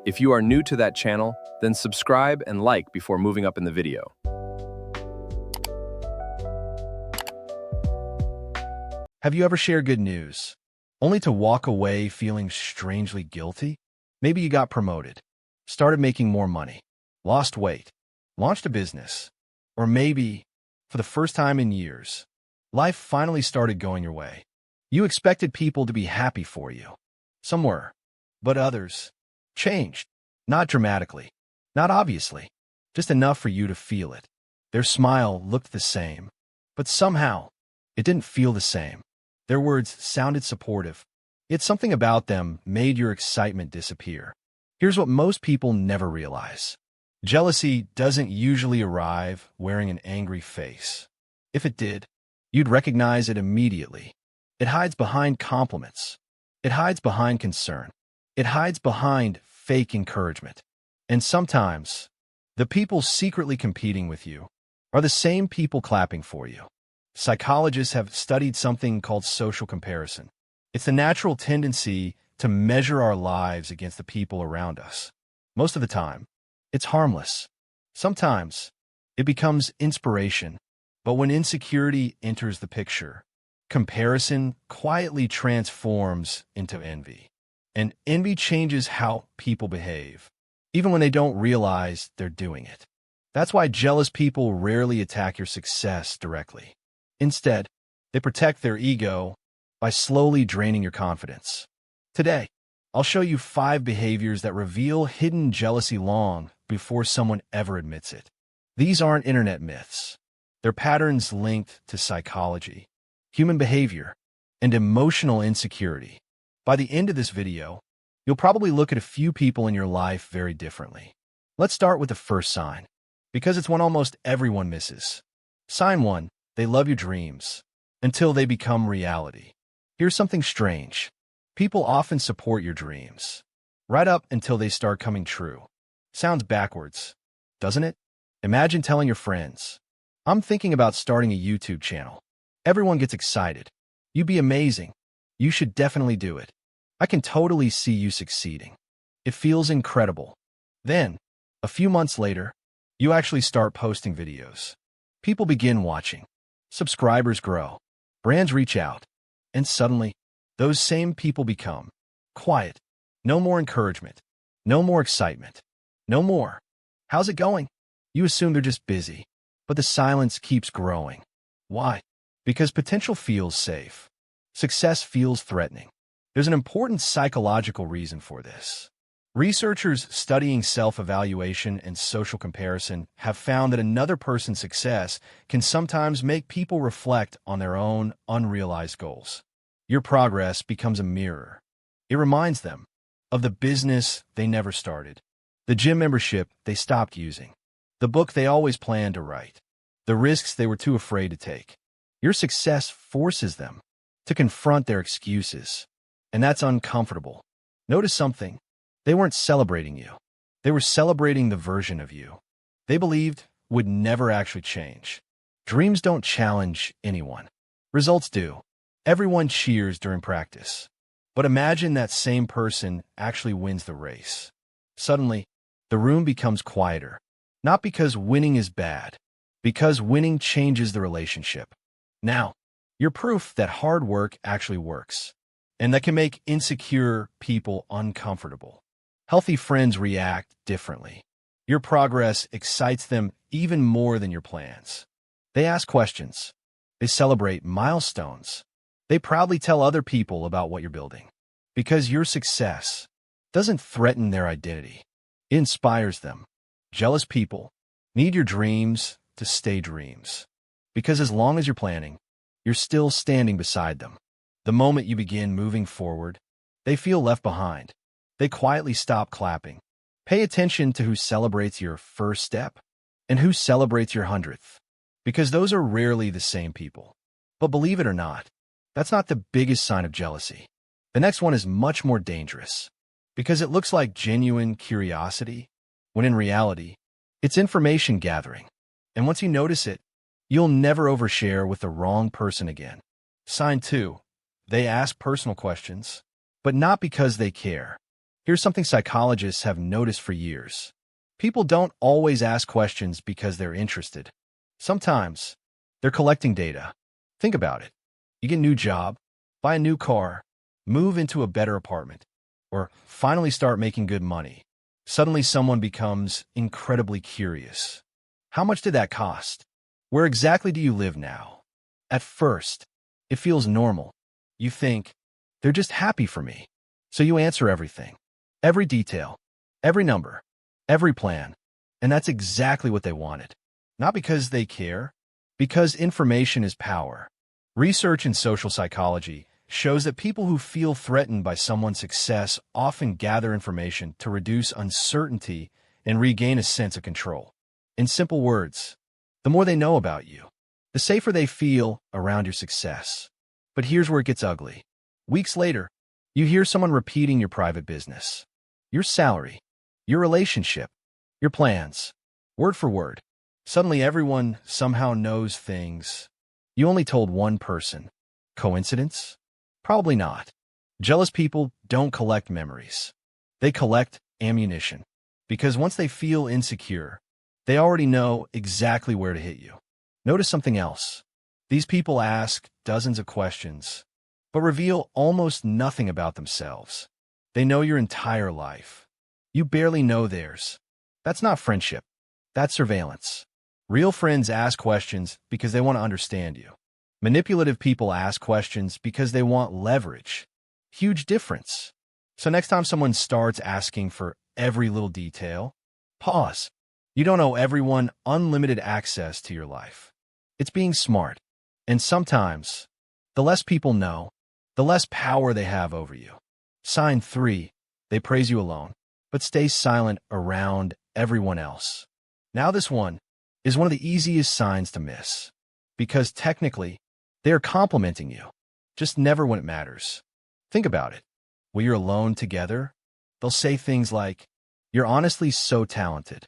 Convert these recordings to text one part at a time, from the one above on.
If you are new to that channel, then subscribe and like before moving up in the video. Have you ever shared good news, only to walk away feeling strangely guilty? Maybe you got promoted, started making more money, lost weight, launched a business, or maybe, for the first time in years, life finally started going your way. You expected people to be happy for you. Some were, but others changed. Not dramatically, not obviously, just enough for you to feel it. Their smile looked the same, but somehow it didn't feel the same. Their words sounded supportive, yet something about them made your excitement disappear. Here's what most people never realize. Jealousy doesn't usually arrive wearing an angry face. If it did, you'd recognize it immediately. It hides behind compliments. It hides behind concern. It hides behind fake encouragement. And sometimes, the people secretly competing with you are the same people clapping for you. Psychologists have studied something called social comparison. It's the natural tendency to measure our lives against the people around us. Most of the time, it's harmless. Sometimes, it becomes inspiration. But when insecurity enters the picture, comparison quietly transforms into envy. And envy changes how people behave, even when they don't realize they're doing it. That's why jealous people rarely attack your success directly. Instead, they protect their ego by slowly draining your confidence. Today, I'll show you 5 behaviors that reveal hidden jealousy long before someone ever admits it. These aren't internet myths. They're patterns linked to psychology, human behavior, and emotional insecurity. By the end of this video, you'll probably look at a few people in your life very differently. Let's start with the first sign, because it's one almost everyone misses. Sign 1, they love your dreams until they become reality. Here's something strange. People often support your dreams, right up until they start coming true. Sounds backwards, doesn't it? Imagine telling your friends, "I'm thinking about starting a YouTube channel." Everyone gets excited. "You'd be amazing. You should definitely do it. I can totally see you succeeding." It feels incredible. Then, a few months later, you actually start posting videos. People begin watching. Subscribers grow. Brands reach out. And suddenly, those same people become quiet. No more encouragement. No more excitement. No more. "How's it going?" You assume they're just busy. But the silence keeps growing. Why? Because potential feels safe. Success feels threatening. There's an important psychological reason for this. Researchers studying self-evaluation and social comparison have found that another person's success can sometimes make people reflect on their own unrealized goals. Your progress becomes a mirror. It reminds them of the business they never started, the gym membership they stopped using, the book they always planned to write, the risks they were too afraid to take. Your success forces them to confront their excuses. And that's uncomfortable. Notice something. They weren't celebrating you. They were celebrating the version of you they believed would never actually change. Dreams don't challenge anyone. Results do. Everyone cheers during practice. But imagine that same person actually wins the race. Suddenly, the room becomes quieter. Not because winning is bad, because winning changes the relationship. Now, you're proof that hard work actually works. And that can make insecure people uncomfortable. Healthy friends react differently. Your progress excites them even more than your plans. They ask questions. They celebrate milestones. They proudly tell other people about what you're building. Because your success doesn't threaten their identity. It inspires them. Jealous people need your dreams to stay dreams. Because as long as you're planning, you're still standing beside them. The moment you begin moving forward, they feel left behind. They quietly stop clapping. Pay attention to who celebrates your first step and who celebrates your 100th, because those are rarely the same people. But believe it or not, that's not the biggest sign of jealousy. The next one is much more dangerous, because it looks like genuine curiosity, when in reality, it's information gathering. And once you notice it, you'll never overshare with the wrong person again. Sign 2. They ask personal questions, but not because they care. Here's something psychologists have noticed for years. People don't always ask questions because they're interested. Sometimes, they're collecting data. Think about it. You get a new job, buy a new car, move into a better apartment, or finally start making good money. Suddenly someone becomes incredibly curious. How much did that cost? Where exactly do you live now? At first, it feels normal. You think, they're just happy for me. So you answer everything. Every detail. Every number. Every plan. And that's exactly what they wanted. Not because they care, because information is power. Research in social psychology shows that people who feel threatened by someone's success often gather information to reduce uncertainty and regain a sense of control. In simple words, the more they know about you, the safer they feel around your success. But here's where it gets ugly. Weeks later, you hear someone repeating your private business, your salary, your relationship, your plans, word for word. Suddenly everyone somehow knows things you only told one person. Coincidence? Probably not. Jealous people don't collect memories. They collect ammunition. Because once they feel insecure, they already know exactly where to hit you. Notice something else. These people ask dozens of questions, but reveal almost nothing about themselves. They know your entire life. You barely know theirs. That's not friendship. That's surveillance. Real friends ask questions because they want to understand you. Manipulative people ask questions because they want leverage. Huge difference. So next time someone starts asking for every little detail, pause. You don't owe everyone unlimited access to your life. It's being smart. And sometimes, the less people know, the less power they have over you. Sign 3. They praise you alone, but stay silent around everyone else. Now this one is one of the easiest signs to miss. Because technically, they are complimenting you, just never when it matters. Think about it. When you're alone together, they'll say things like, "You're honestly so talented.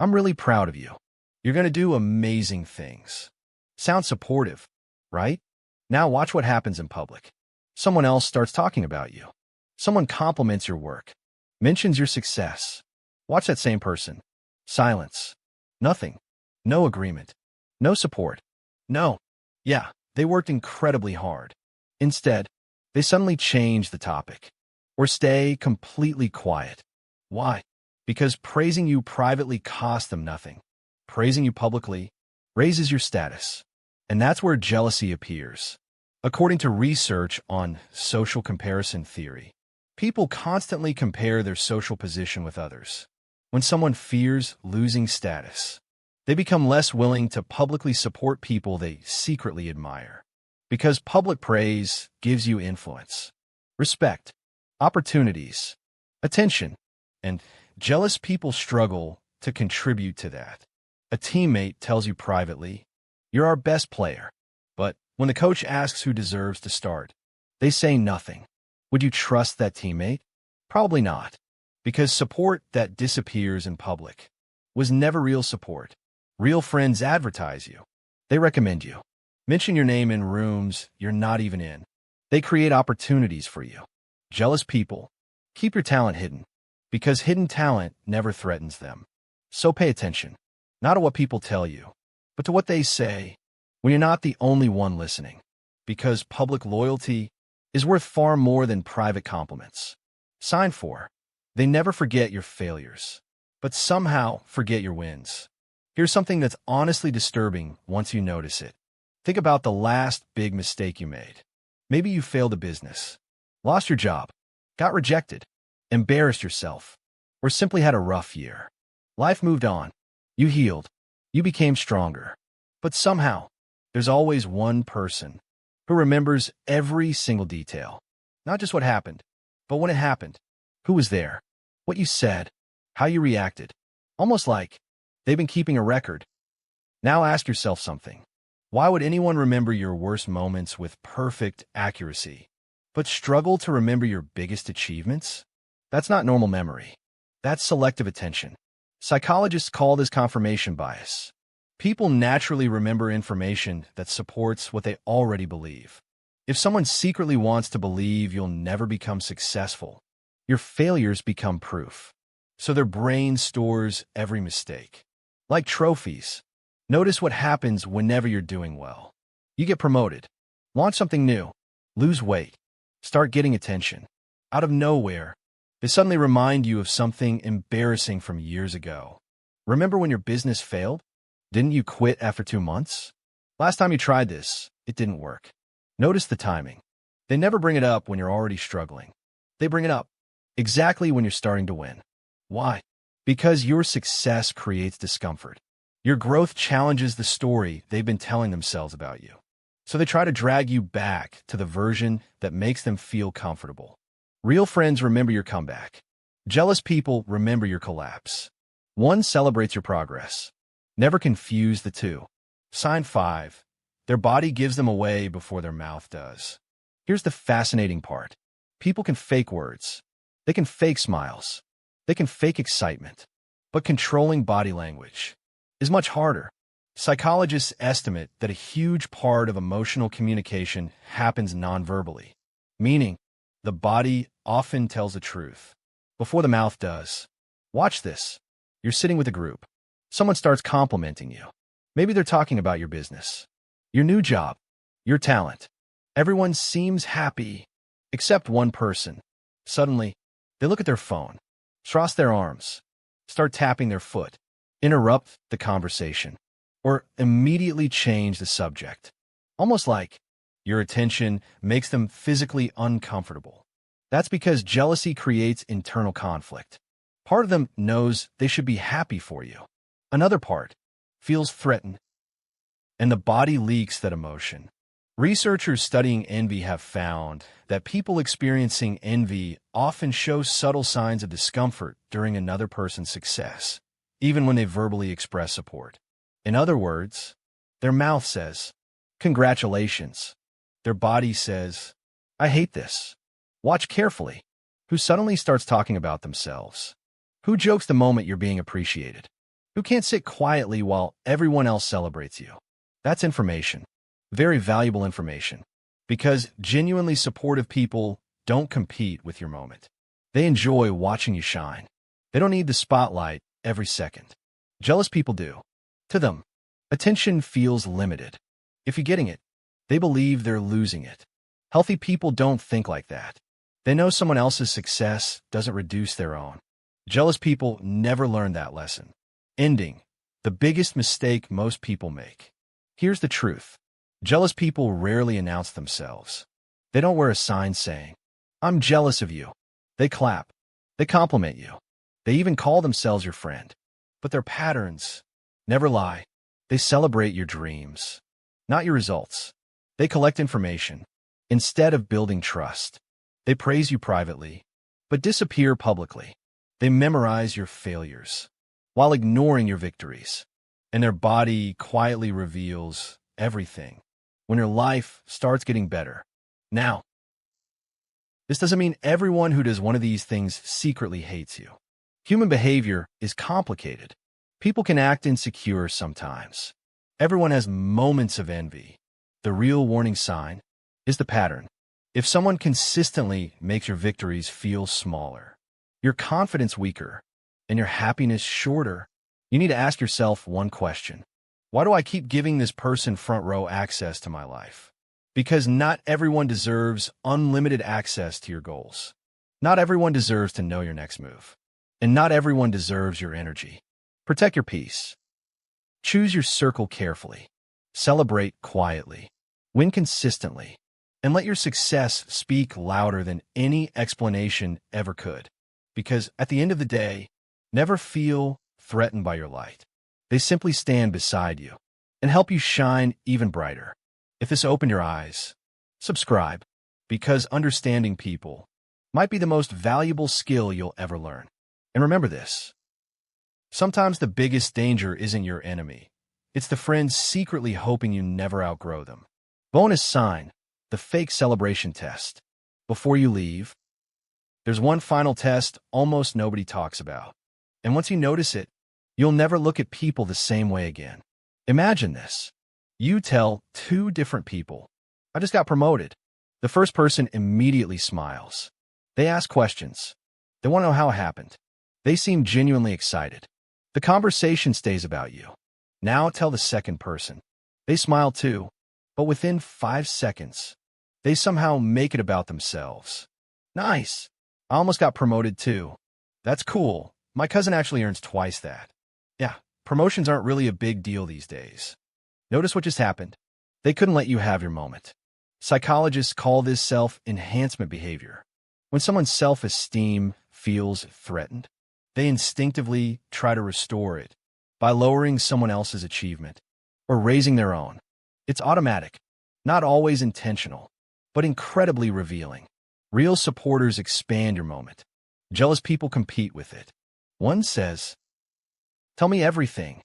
I'm really proud of you. You're going to do amazing things." Sounds supportive, right? Now watch what happens in public. Someone else starts talking about you. Someone compliments your work, mentions your success. Watch that same person. Silence. Nothing. No agreement. No support. No. Yeah, they worked incredibly hard. Instead, they suddenly change the topic or stay completely quiet. Why? Because praising you privately costs them nothing. Praising you publicly raises your status. And that's where jealousy appears. According to research on social comparison theory, people constantly compare their social position with others. When someone fears losing status, they become less willing to publicly support people they secretly admire. Because public praise gives you influence, respect, opportunities, attention, and jealous people struggle to contribute to that. A teammate tells you privately, "You're our best player." But when the coach asks who deserves to start, they say nothing. Would you trust that teammate? Probably not. Because support that disappears in public was never real support. Real friends advertise you. They recommend you. Mention your name in rooms you're not even in. They create opportunities for you. Jealous people, keep your talent hidden, because hidden talent never threatens them. So pay attention, not to what people tell you, but to what they say when you're not the only one listening. Because public loyalty is worth far more than private compliments. Sign 4. They never forget your failures, but somehow forget your wins. Here's something that's honestly disturbing once you notice it. Think about the last big mistake you made. Maybe you failed a business, lost your job, got rejected, embarrassed yourself, or simply had a rough year. Life moved on. You healed. You became stronger. But somehow, there's always one person who remembers every single detail. Not just what happened, but when it happened. Who was there? What you said? How you reacted? Almost like they've been keeping a record. Now ask yourself something. Why would anyone remember your worst moments with perfect accuracy, but struggle to remember your biggest achievements? That's not normal memory. That's selective attention. Psychologists call this confirmation bias. People naturally remember information that supports what they already believe. If someone secretly wants to believe you'll never become successful, Your failures become proof. So their brain stores every mistake. Like trophies. Notice what happens whenever you're doing well. You get promoted, launch something new, lose weight, start getting attention. Out of nowhere, they suddenly remind you of something embarrassing from years ago. Remember when your business failed? Didn't you quit after 2 months? Last time you tried this, it didn't work. Notice the timing. They never bring it up when you're already struggling. They bring it up exactly when you're starting to win. Why? Because your success creates discomfort. Your growth challenges the story they've been telling themselves about you. So they try to drag you back to the version that makes them feel comfortable. Real friends remember your comeback. Jealous people remember your collapse. One celebrates your progress. Never confuse the two. Sign 5. Their body gives them away before their mouth does. Here's the fascinating part. People can fake words. They can fake smiles. They can fake excitement. But controlling body language is much harder. Psychologists estimate that a huge part of emotional communication happens nonverbally, meaning the body often tells the truth before the mouth does. Watch this. You're sitting with a group. Someone starts complimenting you. Maybe they're talking about your business, your new job, your talent. Everyone seems happy, except one person. Suddenly, they look at their phone, cross their arms, start tapping their foot, interrupt the conversation, or immediately change the subject. Almost like your attention makes them physically uncomfortable. That's because jealousy creates internal conflict. Part of them knows they should be happy for you. Another part feels threatened, and the body leaks that emotion. Researchers studying envy have found that people experiencing envy often show subtle signs of discomfort during another person's success, even when they verbally express support. In other words, their mouth says, "Congratulations." Their body says, "I hate this." Watch carefully. Who suddenly starts talking about themselves? Who jokes the moment you're being appreciated? Who can't sit quietly while everyone else celebrates you? That's information. Very valuable information. Because genuinely supportive people don't compete with your moment. They enjoy watching you shine. They don't need the spotlight every second. Jealous people do. To them, attention feels limited. If you're getting it, they believe they're losing it. Healthy people don't think like that. They know someone else's success doesn't reduce their own. Jealous people never learn that lesson. Ending. The biggest mistake most people make. Here's the truth. Jealous people rarely announce themselves. They don't wear a sign saying, "I'm jealous of you." They clap. They compliment you. They even call themselves your friend. But their patterns never lie. They celebrate your dreams, not your results. They collect information instead of building trust. They praise you privately, but disappear publicly. They memorize your failures while ignoring your victories. And their body quietly reveals everything when your life starts getting better. Now, this doesn't mean everyone who does one of these things secretly hates you. Human behavior is complicated. People can act insecure sometimes. Everyone has moments of envy. The real warning sign is the pattern. If someone consistently makes your victories feel smaller, your confidence weaker, and your happiness shorter, you need to ask yourself one question. Why do I keep giving this person front row access to my life? Because not everyone deserves unlimited access to your goals. Not everyone deserves to know your next move. And not everyone deserves your energy. Protect your peace. Choose your circle carefully. Celebrate quietly. Win consistently. And let your success speak louder than any explanation ever could. Because at the end of the day, never feel threatened by your light. They simply stand beside you and help you shine even brighter. If this opened your eyes, subscribe, because understanding people might be the most valuable skill you'll ever learn. And remember this. Sometimes the biggest danger isn't your enemy. It's the friends secretly hoping you never outgrow them. Bonus sign, the fake celebration test. Before you leave, there's one final test almost nobody talks about. And once you notice it, you'll never look at people the same way again. Imagine this. You tell 2 different people, "I just got promoted." The first person immediately smiles. They ask questions. They want to know how it happened. They seem genuinely excited. The conversation stays about you. Now tell the second person. They smile too, but within 5 seconds, they somehow make it about themselves. Nice. I almost got promoted too. That's cool. My cousin actually earns twice that. Yeah, promotions aren't really a big deal these days. Notice what just happened. They couldn't let you have your moment. Psychologists call this self-enhancement behavior. When someone's self-esteem feels threatened, they instinctively try to restore it by lowering someone else's achievement or raising their own. It's automatic, not always intentional, but incredibly revealing. Real supporters expand your moment. Jealous people compete with it. One says, "Tell me everything."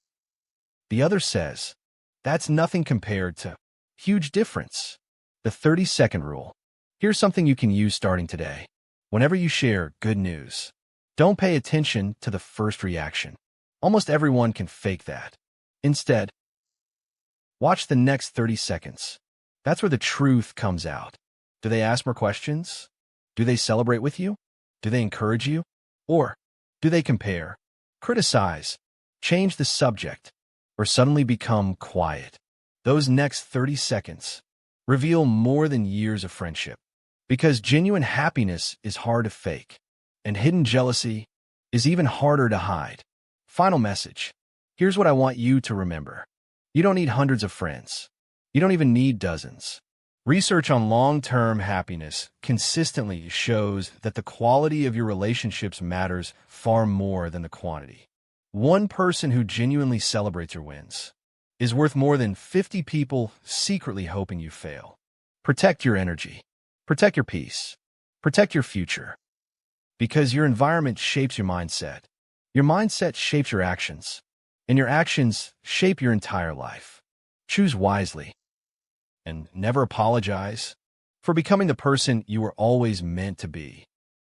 The other says, "That's nothing compared to." Huge difference. The 30-second rule. Here's something you can use starting today. Whenever you share good news, don't pay attention to the first reaction. Almost everyone can fake that. Instead, watch the next 30 seconds. That's where the truth comes out. Do they ask more questions? Do they celebrate with you? Do they encourage you? Or do they compare, criticize, change the subject, or suddenly become quiet? Those next 30 seconds reveal more than years of friendship. Because genuine happiness is hard to fake, and hidden jealousy is even harder to hide. Final message. Here's what I want you to remember. You don't need hundreds of friends. You don't even need dozens. Research on long-term happiness consistently shows that the quality of your relationships matters far more than the quantity. One person who genuinely celebrates your wins is worth more than 50 people secretly hoping you fail. Protect your energy. Protect your peace. Protect your future. Because your environment shapes your mindset. Your mindset shapes your actions. And your actions shape your entire life. Choose wisely. And never apologize for becoming the person you were always meant to be.